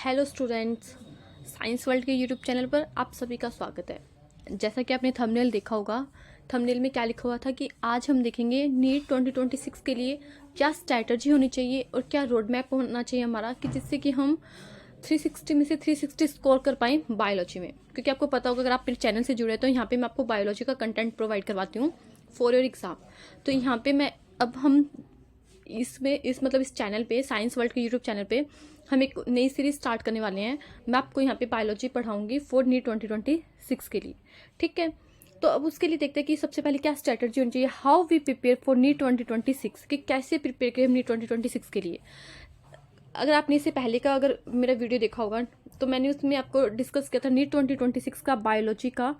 Hello students, science world के YouTube channel पर आप सभी का स्वागत है। जैसा कि आपने थंबनेल देखा होगा, थंबनेल में क्या लिखा हुआ था कि आज हम देखेंगे नीट 2026 के लिए क्या स्ट्रैटेजी होनी चाहिए और क्या रोड मैप होना चाहिए हमारा, कि जिससे कि हम 360 में से 360 स्कोर कर पाएँ बायोलॉजी में। क्योंकि आपको पता होगा, अगर आप मेरे चैनल से जुड़े हैं तो यहाँ पर मैं आपको बायोलॉजी का कंटेंट प्रोवाइड करवाती हूँ फॉर योर एग्ज़ाम। तो यहाँ पर मैं अब हम इस चैनल पे, साइंस वर्ल्ड के यूट्यूब चैनल पे हम एक नई सीरीज स्टार्ट करने वाले हैं। मैं आपको यहाँ पे बायोलॉजी पढ़ाऊंगी फॉर नीट 2026 के लिए, ठीक है। तो अब उसके लिए देखते हैं कि सबसे पहले क्या स्ट्रैटेजी होनी चाहिए, how we prepare for NEET 2026, कि कैसे प्रिपेयर करें हम नीट 2026 के लिए। अगर आपने इससे पहले का अगर मेरा वीडियो देखा होगा तो मैंने उसमें आपको डिस्कस किया था नीट 2026 का बायोलॉजी का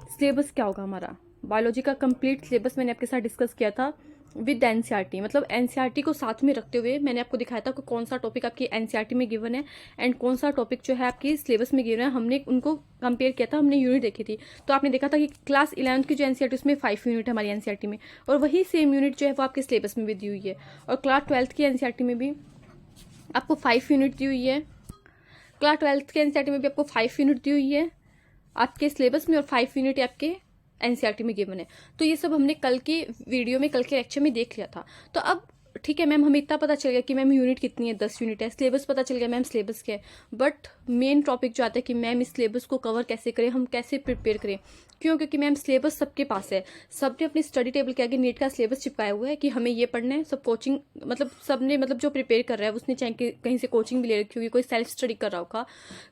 सिलेबस क्या होगा। हमारा बायोलॉजी का कंप्लीट सिलेबस मैंने आपके साथ डिस्कस किया था विद एनसीईआरटी, मतलब एनसीईआरटी को साथ में रखते हुए मैंने आपको दिखाया था कि कौन सा टॉपिक आपकी एनसीईआरटी में गिवन है एंड कौन सा टॉपिक जो है आपकी सिलेबस में गिवन है। हमने उनको कंपेयर किया था, हमने यूनिट देखी थी। तो आपने देखा था कि क्लास 11th की जो एनसीईआरटी उसमें 5 यूनिट है हमारी एनसीईआरटी में, और वही सेम यूनिट जो है वो आपके सिलेबस में भी दी हुई है। और क्लास 12th की एनसीईआरटी में भी आपको 5 यूनिट दी हुई है। क्लास 12th के एनसीईआरटी में भी आपको 5 यूनिट दी हुई है आपके सिलेबस में, और 5 यूनिट आपके एनसीईआरटी में गिवन है। तो ये सब हमने कल के वीडियो में, कल के लेक्चर में देख लिया था। तो अब ठीक है मैम, हमें इतना पता चल गया कि मैम यूनिट कितनी है, 10 यूनिट है। सिलेबस पता चल गया मैम सिलेबस क्या है, बट मेन टॉपिक जो आता है कि मैम इस सिलेबस को कवर कैसे करें, हम कैसे प्रिपेयर करें। क्यों? क्योंकि मैम सिलेबस सबके पास है, सबने अपनी स्टडी टेबल के आगे नीट का सिलेबस चिपकाया हुआ है कि हमें ये पढ़ना है। सब कोचिंग सबने जो प्रिपेयर कर रहा है उसने चाहे कहीं से कोचिंग भी ले रखी होगी, कोई सेल्फ स्टडी कर रहा होगा,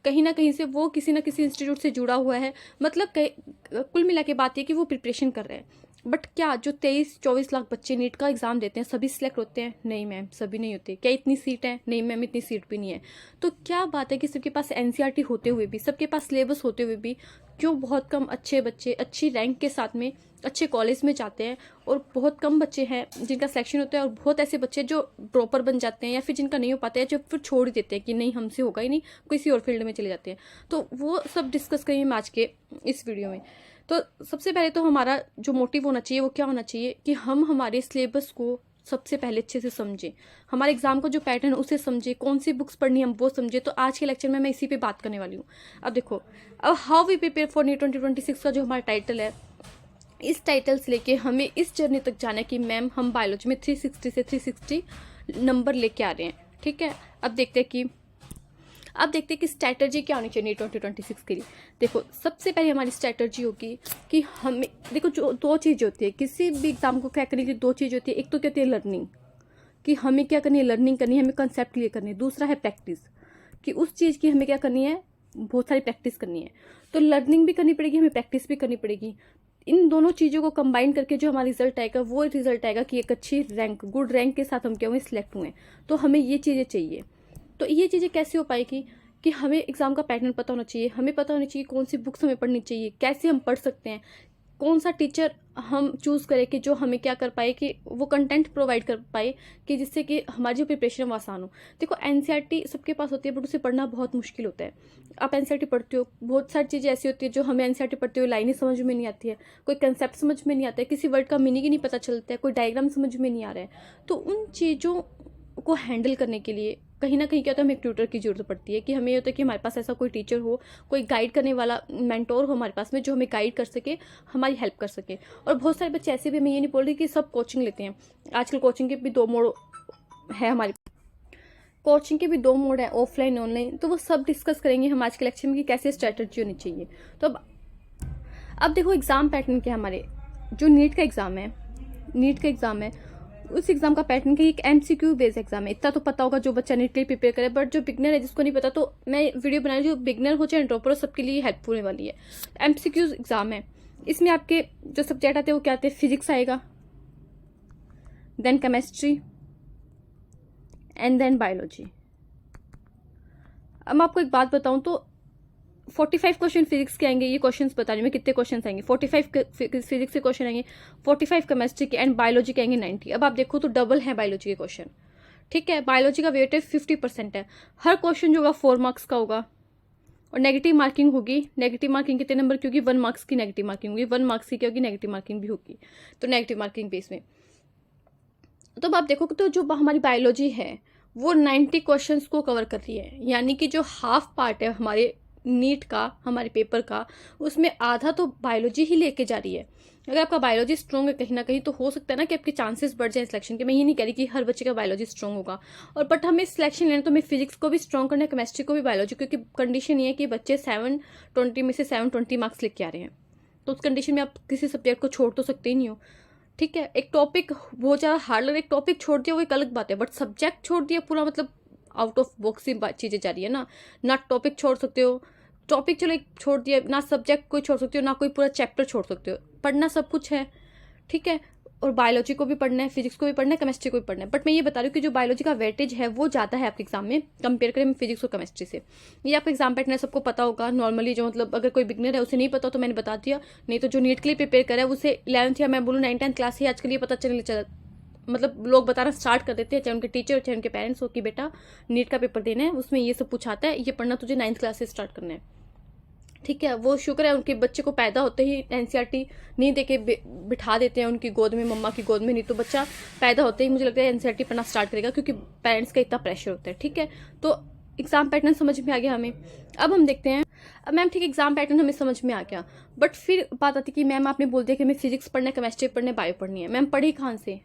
कहीं ना कहीं से वो किसी ना किसी इंस्टीट्यूट से जुड़ा हुआ है। कुल मिला के बात है कि वो प्रिपरेशन कर रहे हैं। बट क्या जो 23-24 लाख बच्चे नीट का एग्जाम देते हैं सभी सिलेक्ट होते हैं? नहीं मैम, सभी नहीं होते। क्या इतनी सीट है? नहीं मैम, इतनी सीट भी नहीं है। तो क्या बात है कि सबके पास एनसीईआरटी होते हुए भी, सबके पास सिलेबस होते हुए भी, क्यों बहुत कम अच्छे बच्चे अच्छी रैंक के साथ में अच्छे कॉलेज में जाते हैं, और बहुत कम बच्चे हैं जिनका सिलेक्शन होता है, और बहुत ऐसे बच्चे जो ड्रॉपर बन जाते हैं या फिर जिनका नहीं हो पाता है, जो फिर छोड़ ही देते हैं कि नहीं हमसे होगा ही नहीं, किसी और फील्ड में चले जाते हैं। तो वो सब डिस्कस करेंगे हम आज के इस वीडियो में। तो सबसे पहले तो हमारा जो मोटिव होना चाहिए वो क्या होना चाहिए कि हम हमारे सिलेबस को सबसे पहले अच्छे से समझें, हमारे एग्जाम का जो पैटर्न है उसे समझें, कौन सी बुक्स पढ़नी है हम वो समझें। तो आज के लेक्चर में मैं इसी पे बात करने वाली हूँ। अब देखो, अब how we prepare for NEET 2026 का जो हमारा टाइटल है, इस टाइटल से लेके हमें इस जर्नी तक जाना है कि मैम हम बायोलॉजी में 360 से 360 नंबर लेके आ रहे हैं, ठीक है। अब देखते हैं कि स्ट्रैटेजी क्या होनी चाहिए 2026 के लिए। देखो, सबसे पहले हमारी स्ट्रैटेजी होगी कि हमें, देखो जो 2 चीज़ होती है किसी भी एग्जाम को क्रैक करने के लिए, 2 चीज़ होती है। एक तो क्या होती है लर्निंग, कि हमें क्या करनी है, लर्निंग करनी है, हमें कंसेप्ट क्लियर करनी है। दूसरा है प्रैक्टिस, कि उस चीज़ की हमें क्या करनी है, बहुत सारी प्रैक्टिस करनी है। तो लर्निंग भी करनी पड़ेगी, हमें प्रैक्टिस भी करनी पड़ेगी। इन दोनों चीज़ों को कंबाइन करके जो हमारा रिजल्ट आएगा वो रिजल्ट आएगा कि एक अच्छी रैंक, गुड रैंक के साथ हम क्या हुए, सिलेक्ट हुए। तो हमें ये चीज़ें चाहिए। तो ये चीज़ें कैसे हो पाएगी कि हमें एग्जाम का पैटर्न पता होना चाहिए, हमें पता होना चाहिए कौन सी बुक्स हमें पढ़नी चाहिए, कैसे हम पढ़ सकते हैं, कौन सा टीचर हम चूज़ करें कि जो हमें क्या कर पाए, कि वो कंटेंट प्रोवाइड कर पाए कि जिससे कि हमारी जो प्रिपरेशन वो आसान हो। देखो, एनसीईआरटी सबके पास होती है बट उसे पढ़ना बहुत मुश्किल होता है। आप एनसीईआरटी पढ़ते हो, बहुत सारी चीज़ें ऐसी होती है जो हमें एनसीईआरटी पढ़ते हुए लाइनें समझ में नहीं आती है, कोई कंसेप्ट समझ में नहीं आता है, किसी वर्ड का मीनिंग ही नहीं पता चलता है, कोई डायग्राम समझ में नहीं आ रहा है। तो उन चीज़ों को हैंडल करने के लिए कहीं ना कहीं क्या होता है, हमें एक ट्यूटर की जरूरत पड़ती है। कि हमें ये होता है कि हमारे पास ऐसा कोई टीचर हो, कोई गाइड करने वाला मेंटोर हो हमारे पास में, जो हमें गाइड कर सके, हमारी हेल्प कर सके। और बहुत सारे बच्चे ऐसे भी, मैं ये नहीं बोल रही कि सब कोचिंग लेते हैं, आजकल कोचिंग के भी 2 मोड है हमारे, कोचिंग के भी 2 मोड है, ऑफलाइन ऑनलाइन। तो वो सब डिस्कस करेंगे हम आज के लेक्चर में कि कैसे स्ट्रैटेजी होनी चाहिए। तो अब देखो एग्जाम पैटर्न क्या है हमारे, जो नीट का एग्जाम है उस एग्जाम का पैटर्न का एक एमसीक्यू बेस्ड एग्जाम है। इतना तो पता होगा जो बच्चा नीट के लिए प्रिपेयर करे, बट जो बिगनर है जिसको नहीं पता, तो मैं वीडियो बना रही हूँ, जो बिगनर हो चाहे ड्रॉपर हो, सबके लिए हेल्पफुल होने वाली है। एमसीक्यू एग्जाम है, इसमें आपके जो सब्जेक्ट आते हैं वो क्या आते हैं, फिजिक्स आएगा, then chemistry and then biology. अब मैं आपको एक बात बताऊं तो 45 क्वेश्चन फिजिक्स के आएंगे, ये क्वेश्चंस बता रही हूँ मैं कितने क्वेश्चंस आएंगे। 45 फिजिक्स के क्वेश्चन आएंगे, 45 केमिस्ट्री के, एंड बायोलॉजी के आएंगे 90। अब आप देखो तो डबल है बायोलॉजी के क्वेश्चन, ठीक है। बायोलॉजी का वेटेज 50% है। हर क्वेश्चन जो होगा 4 मार्क्स का होगा, और नेगेटिव मार्किंग होगी। नेगेटिव मार्किंग कितने नंबर की होगी, 1 मार्क्स की नेगेटिव मार्किंग होगी। 1 मार्क्स की क्या होगी, नेगेटिव मार्किंग भी होगी। तो नेगेटिव मार्किंग बेस में तो अब आप देखो तो जो हमारी बायोलॉजी है वो 90 क्वेश्चंस को कवर कर रही है। यानी कि जो हाफ पार्ट है हमारे नीट का, हमारे पेपर का, उसमें आधा तो बायोलॉजी ही लेके जा रही है। अगर आपका बायोलॉजी स्ट्रॉन्ग है कहीं ना कहीं, तो हो सकता है ना कि आपके चांसेस बढ़ जाए सिलेक्शन के। मैं ये नहीं कह रही कि हर बच्चे का बायोलॉजी स्ट्रॉन्ग होगा, और बट हमें सिलेक्शन लेना तो हमें फिजिक्स को भी स्ट्रॉन्ग करना है, केमिस्ट्री को भी, बायोलॉजी, क्योंकि कंडीशन ये है कि बच्चे 720 में से 720 मार्क्स लेके आ रहे हैं। तो उस कंडीशन में आप किसी सब्जेक्ट को छोड़ तो सकते ही नहीं हो। ठीक है, एक टॉपिक बहुत ज़्यादा हार्ड लग रहा है, एक टॉपिक छोड़ दिया वो एक अलग बात है, बट सब्जेक्ट छोड़ दिया पूरा, मतलब आउट ऑफ बॉक्स ही चीज़ें जा रही है ना टॉपिक छोड़ सकते हो, टॉपिक चलो एक छोड़ दिया ना, सब्जेक्ट कोई छोड़ सकते हो ना, कोई पूरा चैप्टर छोड़ सकते हो। पढ़ना सब कुछ है, ठीक है, और बायोलॉजी को भी पढ़ना है, फिजिक्स को भी पढ़ना है, केमिस्ट्री को भी पढ़ना है। बट मैं ये बता रही हूँ कि जो बायोलॉजी का वेटेज है वो ज़्यादा है आपके एग्जाम में कंपेयर करें फिजिक्स और केमिस्ट्री से। ये आपका एग्जाम पैटर्न है, सबको पता होगा नॉर्मली। जो मतलब अगर कोई बिगनर है उसे नहीं पता तो मैंने बता दिया, नहीं तो जो नीट के लिए प्रिपेयर करा है उसे 11th या मैं बोलूँ 9th क्लास ही आजकल ये पता चलने चला, मतलब लोग बताना स्टार्ट कर देते हैं, चाहे उनके टीचर चाहे उनके पेरेंट्स हो, कि बेटा नीट का पेपर देना है, उसमें ये सब पूछाता है, ये पढ़ना तुझे 9th क्लास से स्टार्ट करना है। ठीक है, वो शुक्र है उनके बच्चे को पैदा होते ही एनसीईआरटी नहीं देके बिठा देते हैं उनकी गोद में, मम्मा की गोद में, नहीं तो बच्चा पैदा होते ही मुझे लगता है एनसीईआरटी पढ़ना स्टार्ट करेगा, क्योंकि पेरेंट्स का इतना प्रेशर होता है। ठीक है, तो एग्जाम पैटर्न समझ में आ गया हमें। अब हम देखते हैं, अब मैम ठीक है एग्जाम पैटर्न हमें समझ में आ गया, बट फिर बात आती कि मैम आपने बोल दिया कि हमें फिजिक्स पढ़ना है, केमिस्ट्री पढ़ना है, बायो पढ़नी है। मैम पढ़ी कहाँ से?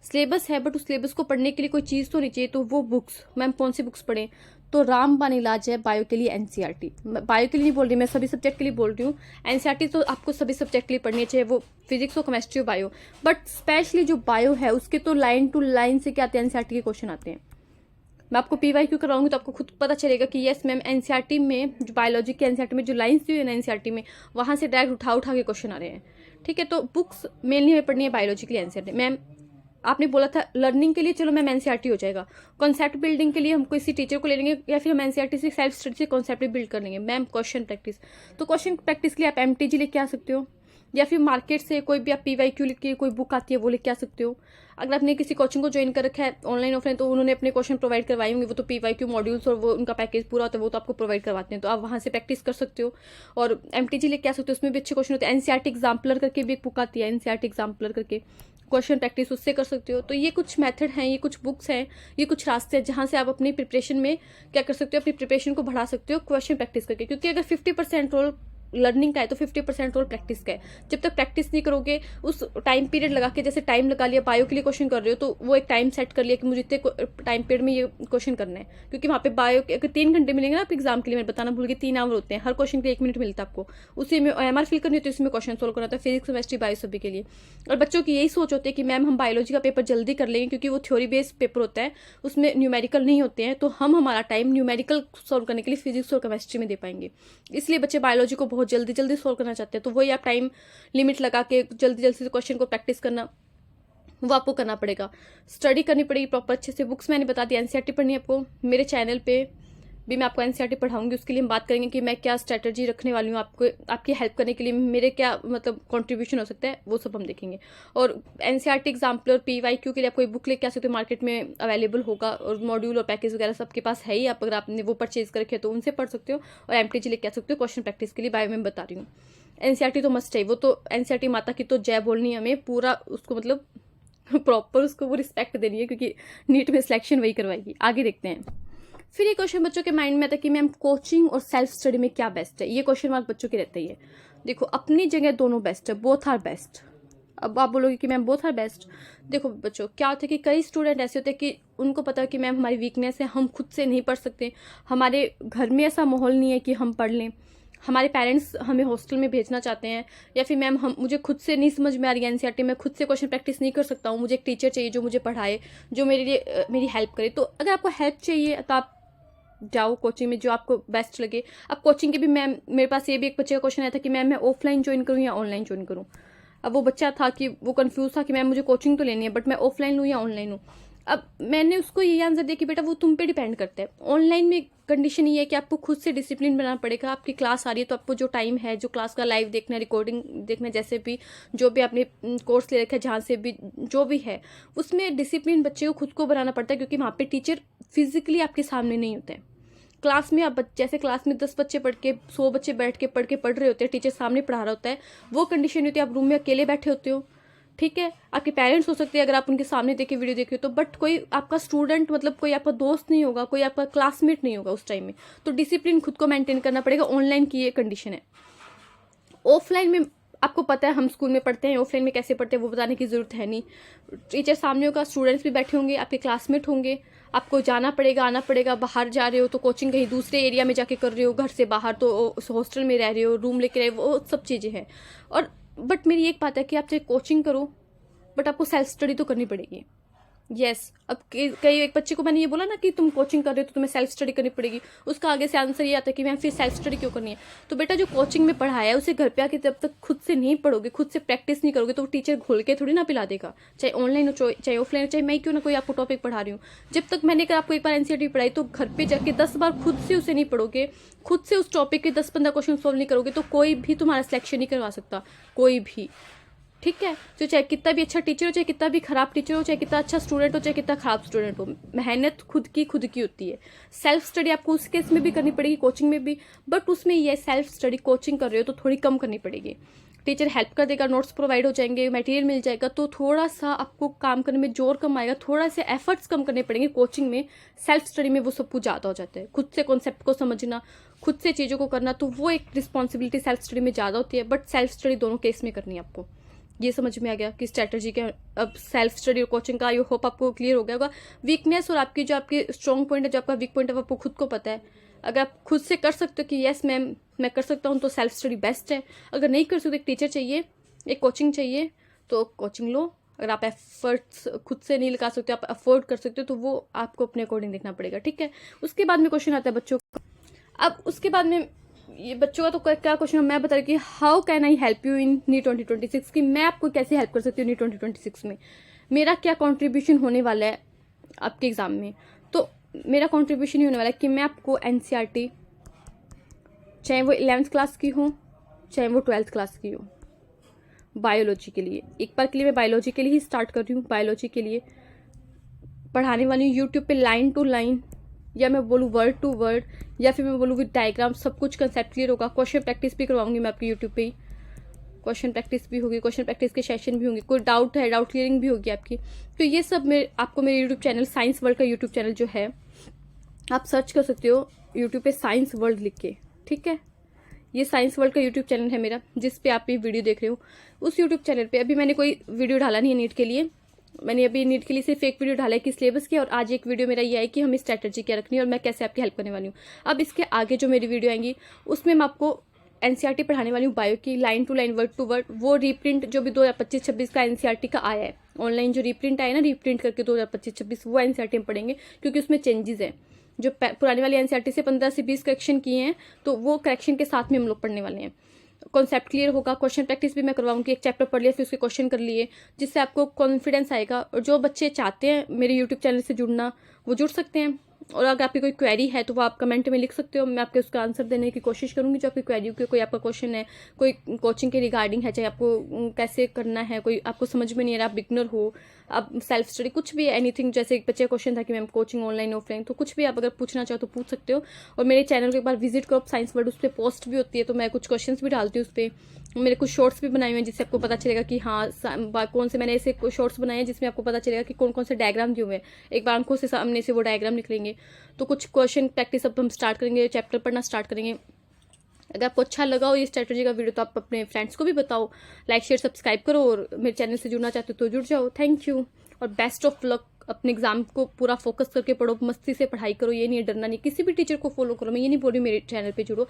सिलेबस है, बट उस सिलेबस को पढ़ने के लिए कोई चीज़ तो नहीं चाहिए, तो वो बुक्स, मैम कौन सी बुक्स पढ़ें? तो रामबाण इलाज है बायो के लिए एनसीईआरटी। बायो के लिए नहीं बोल रही मैं, सभी सब्जेक्ट के लिए बोल रही हूँ। एनसीईआरटी तो आपको सभी सब्जेक्ट के लिए पढ़नी है, चाहे वो फिजिक्स हो, केमिस्ट्री हो, बायो, बट स्पेशली जो बायो है उसके तो लाइन टू लाइन से क्या आते हैं, एनसीईआरटी के क्वेश्चन आते हैं। मैं आपको पीवाईक्यू करवाऊंगी तो आपको खुद पता चलेगा कि यस मैम एनसीईआरटी में जो बायोलॉजी के एनसीईआरटी में जो लाइन्स दी हुई है ना एनसीईआरटी में, वहां से डायरेक्ट उठा के क्वेश्चन आ रहे हैं। ठीक है, तो बुक्स मेनली हमें पढ़नी है बायोलॉजी के लिए एनसीईआरटी। मैम आपने बोला था लर्निंग के लिए, चलो मैम एनसीईआरटी हो जाएगा। कॉन्सेप्ट बिल्डिंग के लिए हम किसी टीचर को ले लेंगे, या फिर हम एनसीईआरटी से सेल्फ स्टडी से कॉन्सेप्ट बिल्ड कर लेंगे। मैम क्वेश्चन प्रैक्टिस, तो क्वेश्चन प्रैक्टिस के लिए आप एमटीजी लेके आ सकते हो, या फिर मार्केट से कोई भी आप पीवाईक्यू लिख के कोई बुक आती है वो लेके आ सकते हो। अगर आपने किसी कोचिंग को ज्वाइन कर रखा है ऑनलाइन ऑफलाइन, तो उन्होंने अपने क्वेश्चन प्रोवाइड करवाए होंगे, वो तो पीवाईक्यू मॉड्यूल्स और वो उनका पैकेज पूरा होता है, वो तो आपको प्रोवाइड करवाते हैं, तो आप वहाँ से प्रैक्टिस कर सकते हो। और एमटीजी लेके आ सकते हो, उसमें भी अच्छे क्वेश्चन होते हैं। एनसीईआरटी एग्जाम्पलर करके भी एक बुक आती है, एनसीईआरटी एग्जाम्पलर करके, क्वेश्चन प्रैक्टिस उससे कर सकते हो। तो ये कुछ मेथड हैं, ये कुछ बुक्स हैं, ये कुछ रास्ते हैं जहाँ से आप अपनी प्रिपरेशन में क्या कर सकते हो, अपनी प्रिपरेशन को बढ़ा सकते हो क्वेश्चन प्रैक्टिस करके। क्योंकि अगर 50% रोल लर्निंग का है तो 50% रोल प्रैक्टिस का है। जब तक प्रैक्टिस नहीं करोगे, उस टाइम पीरियड लगा के, जैसे टाइम लगा लिया बायो के लिए क्वेश्चन कर रहे हो, तो वो एक टाइम सेट कर लिया कि मुझे इतने टाइम पीरियड में ये क्वेश्चन करना है, क्योंकि वहाँ पे बायो के अगर 3 घंटे मिलेंगे ना आप एग्जाम के लिए, मैं बताना भूल गई, 3 आवर होते हैं, हर क्वेश्चन के 1 मिनट मिलता है आपको, उसी में एमआर फिल करनी होती है, उसमें क्वेश्चन सोल्व करना होता है, फिजिक्स केमिस्ट्री बायो सभी के लिए। और बच्चों की यही सोच होती है कि मैम हम बायोलॉजी का पेपर जल्दी कर लेंगे, क्योंकि वो थ्योरी बेस्ड पेपर होता है, उसमें न्यूमेरिकल नहीं होते हैं, तो हम हमारा टाइम न्यूमेरिकल सोल्व करने के लिए फिजिक्स और केमिस्ट्री में दे पाएंगे। इसलिए बच्चे बायोलॉजी को बहुत जल्दी जल्दी सोल्व करना चाहते हैं, तो वही आप टाइम लिमिट लगा के जल्दी जल्दी से क्वेश्चन को प्रैक्टिस करना, वो आपको करना पड़ेगा। स्टडी करनी पड़ेगी प्रॉपर अच्छे से। बुक्स मैंने बता दी, एनसीईआरटी पढ़नी है आपको। मेरे चैनल पे भी मैं आपको एनसीईआरटी पढ़ाऊंगी, उसके लिए हम बात करेंगे कि मैं क्या स्ट्रेटजी रखने वाली हूँ आपको, आपकी हेल्प करने के लिए मेरे क्या मतलब कंट्रीब्यूशन हो सकता है, वो सब हम देखेंगे। और एनसीईआरटी एग्जाम्पलर पीवाईक्यू के लिए आप कोई बुक लेके आ सकते हो, मार्केट में अवेलेबल होगा, और मॉड्यूल और पैकेज वगैरह सबके पास है ही, आप अगर आपने वो परचेज कर रखे तो उनसे पढ़ सकते हो। और एमटीजी लेके आ सकते हो क्वेश्चन प्रैक्टिस के लिए, बायो में बता रही हूँ। एनसीईआरटी तो मस्ट है, वो तो एनसीईआरटी माता की तो जय बोलनी है हमें, पूरा उसको मतलब प्रॉपर उसको वो रिस्पेक्ट देनी है, क्योंकि नीट में सिलेक्शन वही करवाएगी। आगे देखते हैं। फिर ये क्वेश्चन बच्चों के माइंड में आता है कि मैम कोचिंग और सेल्फ स्टडी में क्या बेस्ट है। ये क्वेश्चन मार्क बच्चों के रहते ही है। देखो अपनी जगह दोनों बेस्ट है, बोथ आर बेस्ट। अब आप बोलोगे कि मैम बोथ आर बेस्ट। देखो बच्चों क्या होता है कि कई स्टूडेंट ऐसे होते हैं कि उनको पता है कि मैम हमारी वीकनेस है, हम खुद से नहीं पढ़ सकते, हमारे घर में ऐसा माहौल नहीं है कि हम पढ़ लें, हमारे पेरेंट्स हमें हॉस्टल में भेजना चाहते हैं, या फिर मैम हम मुझे खुद से नहीं समझ में आ रही है एनसीईआरटी, मैं खुद से क्वेश्चन प्रैक्टिस नहीं कर सकता हूँ, मुझे एक टीचर चाहिए जो मुझे पढ़ाए, जो मेरे लिए मेरी हेल्प करे। तो अगर आपको हेल्प चाहिए तो आप जाओ कोचिंग में, जो आपको बेस्ट लगे। अब कोचिंग के भी मैम, मेरे पास ये भी एक बच्चे का क्वेश्चन आया था कि मैम मैं ऑफलाइन ज्वाइन करूँ या ऑनलाइन ज्वाइन करूँ। अब वो बच्चा था कि वो कंफ्यूज था कि मैम मुझे कोचिंग तो लेनी है, बट मैं ऑफलाइन लूँ या ऑनलाइन लूँ। अब मैंने उसको ये आंसर दिया कि बेटा वो तुम पे डिपेंड करता है। ऑनलाइन में कंडीशन ये है कि आपको खुद से डिसिप्लिन बनाना पड़ेगा। आपकी क्लास आ रही है तो आपको जो टाइम है, जो क्लास का लाइव देखना, रिकॉर्डिंग देखना, जैसे भी जो भी आपने कोर्स ले रखा है, जहाँ से भी जो भी है, उसमें डिसिप्लिन बच्चे को खुद को बनाना पड़ता है, क्योंकि वहाँ पे टीचर फिजिकली आपके सामने नहीं होते हैं। क्लास में आप जैसे क्लास में 10 बच्चे पढ़ के 100 बच्चे बैठ के पढ़ रहे होते हैं, टीचर सामने पढ़ा रहा होता है, वो कंडीशन होती है। आप रूम में अकेले बैठे होते हो, ठीक है, आपके पेरेंट्स हो सकते हैं अगर आप उनके सामने देख के वीडियो देख रहे हो तो, बट कोई आपका स्टूडेंट मतलब कोई आपका दोस्त नहीं होगा, कोई आपका क्लासमेट नहीं होगा उस टाइम में। तो डिसिप्लिन खुद को मेंटेन करना पड़ेगा, ऑनलाइन की ये कंडीशन है। ऑफलाइन में आपको पता है हम स्कूल में पढ़ते हैं, ऑफलाइन में कैसे पढ़ते हैं वो बताने की ज़रूरत है नहीं। टीचर सामने होगा, स्टूडेंट्स भी बैठे होंगे, आपके क्लासमेट होंगे, आपको जाना पड़ेगा, आना पड़ेगा। बाहर जा रहे हो तो कोचिंग कहीं दूसरे एरिया में जाके कर रहे हो, घर से बाहर तो हॉस्टल में रह रहे हो, रूम लेके रहे हो, वो सब चीज़ें हैं। और बट मेरी एक बात है कि आप चाहे कोचिंग करो बट आपको सेल्फ स्टडी तो करनी पड़ेगी। यस अब कई एक बच्चे को मैंने ये बोला ना कि तुम कोचिंग कर रहे हो तो तुम्हें सेल्फ स्टडी करनी पड़ेगी, उसका आगे से आंसर ये आता है कि मैम फिर सेल्फ स्टडी क्यों करनी है। तो बेटा जो कोचिंग में पढ़ाया है उसे घर पे आके जब तक खुद से नहीं पढ़ोगे, खुद से प्रैक्टिस नहीं करोगे, तो टीचर घोल के थोड़ी ना पिला देगा, चाहे ऑनलाइन हो चाहे ऑफलाइन हो, चाहे मैं क्यों ना कोई आपको टॉपिक पढ़ा रही हूँ। जब तक मैंने आपको एक बार एनसीईआरटी पढ़ाई तो घर पे जाके 10 बार खुद से उसे नहीं पढ़ोगे, खुद से उस टॉपिक के 10-15 क्वेश्चन सॉल्व नहीं करोगे तो कोई भी तुम्हारा सिलेक्शन नहीं करवा सकता, कोई भी। ठीक है, तो चाहे कितना भी अच्छा टीचर हो, चाहे कितना भी खराब टीचर हो, चाहे कितना अच्छा स्टूडेंट हो, चाहे कितना खराब स्टूडेंट हो, मेहनत खुद की होती है। सेल्फ स्टडी आपको उस केस में भी करनी पड़ेगी, कोचिंग में भी, बट उसमें ये सेल्फ स्टडी कोचिंग कर रहे हो तो थोड़ी कम करनी पड़ेगी। टीचर हेल्प कर देगा, नोट्स प्रोवाइड हो जाएंगे, मटेरियल मिल जाएगा, तो थोड़ा सा आपको काम करने में जोर कम आएगा, थोड़ा से एफर्ट्स कम करने पड़ेंगे। कोचिंग में सेल्फ स्टडी में वो सब कुछ ज़्यादा हो जाता है, खुद से कॉन्सेप्ट को समझना, खुद से चीज़ों को करना, तो वो एक रिस्पॉन्सिबिलिटी सेल्फ स्टडी में ज़्यादा होती है। बट सेल्फ स्टडी दोनों केस में करनी है आपको। ये समझ में आ गया कि स्ट्रैटेजी क्या। अब सेल्फ स्टडी और कोचिंग का आई होप आपको क्लियर हो गया होगा। वीकनेस और आपकी जो आपकी स्ट्रॉन्ग पॉइंट है, जो आपका वीक पॉइंट है, वो आपको खुद को पता है। अगर आप खुद से कर सकते हो कि यस मैम मैं कर सकता हूँ तो सेल्फ स्टडी बेस्ट है। अगर नहीं कर सकते, एक टीचर चाहिए, एक कोचिंग चाहिए, तो कोचिंग लो। अगर आप एफर्ट्स खुद से नहीं लगा सकते, आप अफोर्ड कर सकते हो, तो वो आपको अपने अकॉर्डिंग देखना पड़ेगा। ठीक है, उसके बाद में क्वेश्चन आता है बच्चों का। अब उसके बाद में ये बच्चों का तो क्या क्वेश्चन मैं बता रही कि how can I help you in NEET 2026, कि मैं आपको कैसे हेल्प कर सकती हूँ नीट 2026 में, मेरा क्या कंट्रीब्यूशन होने वाला है आपके एग्जाम में। तो मेरा कंट्रीब्यूशन ही होने वाला है कि मैं आपको एनसीईआरटी, चाहे वो 11th क्लास की हो चाहे वो 12th क्लास की हो, बायोलॉजी के लिए, एक बार के लिए मैं बायोलॉजी के लिए ही स्टार्ट कर रही हूँ, बायोलॉजी के लिए पढ़ाने वाली हूँ यूट्यूब पे लाइन टू लाइन, या मैं बोलूँ वर्ड टू वर्ड, या फिर मैं बोलूँ विद डायग्राम, सब कुछ कंसेप्ट क्लियर होगा। क्वेश्चन प्रैक्टिस भी करवाऊंगी मैं आपकी यूट्यूब पे ही, क्वेश्चन प्रैक्टिस भी होगी, क्वेश्चन प्रैक्टिस के सेशन भी होंगे, कोई डाउट है डाउट क्लियरिंग भी होगी आपकी। तो ये सब आपको मेरे यूट्यूब चैनल साइंस वर्ल्ड का यूट्यूब चैनल जो है, आप सर्च कर सकते हो यूट्यूब पे साइंस वर्ल्ड लिख के। ठीक है, ये साइंस वर्ल्ड का यूट्यूब चैनल है मेरा, जिस पे आप ये वीडियो देख रहे हो। उस यूट्यूब चैनल पे अभी मैंने कोई वीडियो डाला नहीं है नीट के लिए, मैंने अभी नीट के लिए सिर्फ एक वीडियो डाला है कि सिलेबस की, और आज एक वीडियो मेरा ये है कि हमें स्ट्रैटेजी क्या रखनी है और मैं कैसे आपकी हेल्प करने वाली हूँ। अब इसके आगे जो मेरी वीडियो आएंगी उसमें मैं आपको एनसीईआरटी पढ़ाने वाली हूँ बायो की, line to line word to word. वो रीप्रिंट जो भी 2025-26 का एनसीईआरटी का आया है, ऑनलाइन जो रीप्रिंट आया ना, रीप्रिंट करके 2025-26, वो एनसीईआरटी में पढ़ेंगे, क्योंकि उसमें चेंजेस हैं। जो पुरानी वाली एनसीईआरटी से 15 से 20 करेक्शन किए हैं, तो वो करेक्शन के साथ में हम लोग पढ़ने वाले हैं। कॉन्सेप्ट क्लियर होगा, क्वेश्चन प्रैक्टिस भी मैं करवाऊंगी, एक चैप्टर पढ़ लिया फिर उसके क्वेश्चन कर लिए, जिससे आपको कॉन्फिडेंस आएगा। और जो बच्चे चाहते हैं मेरे यूट्यूब चैनल से जुड़ना, वो जुड़ सकते हैं। और अगर आपकी कोई क्वेरी है तो वो आप कमेंट में लिख सकते हो, मैं आपके उसका आंसर देने की कोशिश करूंगी। जो आपकी क्वेरी हो, कोई आपका क्वेश्चन है, कोई कोचिंग के रिगार्डिंग है, चाहे आपको कैसे करना है, कोई आपको समझ में नहीं आ रहा, आप बिगनर हो, आप सेल्फ स्टडी, कुछ भी एनीथिंग, जैसे एक बच्चे क्वेश्चन था कि मैम कोचिंग ऑनलाइन ऑफलाइन, तो कुछ भी आप अगर पूछना चाहो तो पूछ सकते हो। और मेरे चैनल को एक बार विजिट करो, साइंस वर्ल्ड, उस पर पोस्ट भी होती है, तो मैं कुछ क्वेश्चन भी डालती हूँ उस पर। मेरे कुछ शॉर्ट्स भी बनाए हुए हैं जिससे आपको पता चलेगा कि हाँ कौन से मैंने ऐसे शॉर्ट्स बनाए हैं जिसमें आपको पता चलेगा कि कौन कौन से डायग्राम दिए हुए हैं। एक बार आंखों से सामने से वो डायग्राम निकलेंगे। तो कुछ क्वेश्चन प्रैक्टिस अब हम स्टार्ट करेंगे, चैप्टर पढ़ना स्टार्ट करेंगे। अगर आपको अच्छा लगा हो ये स्ट्रैटेजी का वीडियो तो आप अपने फ्रेंड्स को भी बताओ, लाइक शेयर सब्सक्राइब करो, और मेरे चैनल से जुड़ना चाहते हो तो जुड़ जाओ। थैंक यू और बेस्ट ऑफ लक। अपने एग्जाम को पूरा फोकस करके पढ़ो, मस्ती से पढ़ाई करो, ये नहीं है डरना नहीं। किसी भी टीचर को फॉलो करो, मैं ये नहीं बोल रही मेरे चैनल पे जुड़ो,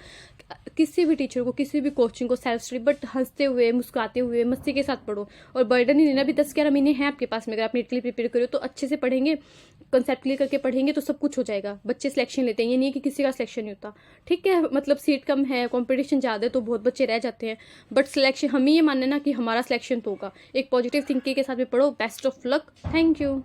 किसी भी टीचर को, किसी भी कोचिंग को, सेल्फ स्टडी, बट हंसते हुए, मुस्कुराते हुए, मस्ती के साथ पढ़ो। और बर्डन नहीं लेना। अभी 10-11 महीने हैं आपके पास में, अगर आप नीट के लिए प्रिपेयर करो तो अच्छे से पढ़ेंगे, कंसेप्ट क्लियर करके पढ़ेंगे तो सब कुछ हो जाएगा। बच्चे सिलेक्शन लेते हैं, ये नहीं है कि किसी का सिलेक्शन नहीं होता। ठीक है, मतलब सीट कम है, कॉम्पिटिशन ज़्यादा है तो बहुत बच्चे रह जाते हैं, बट सिलेक्शन, हम ये मानना ना कि हमारा सिलेक्शन तो होगा। एक पॉजिटिव थिंकिंग के साथ में पढ़ो। Best of luck. Thank you.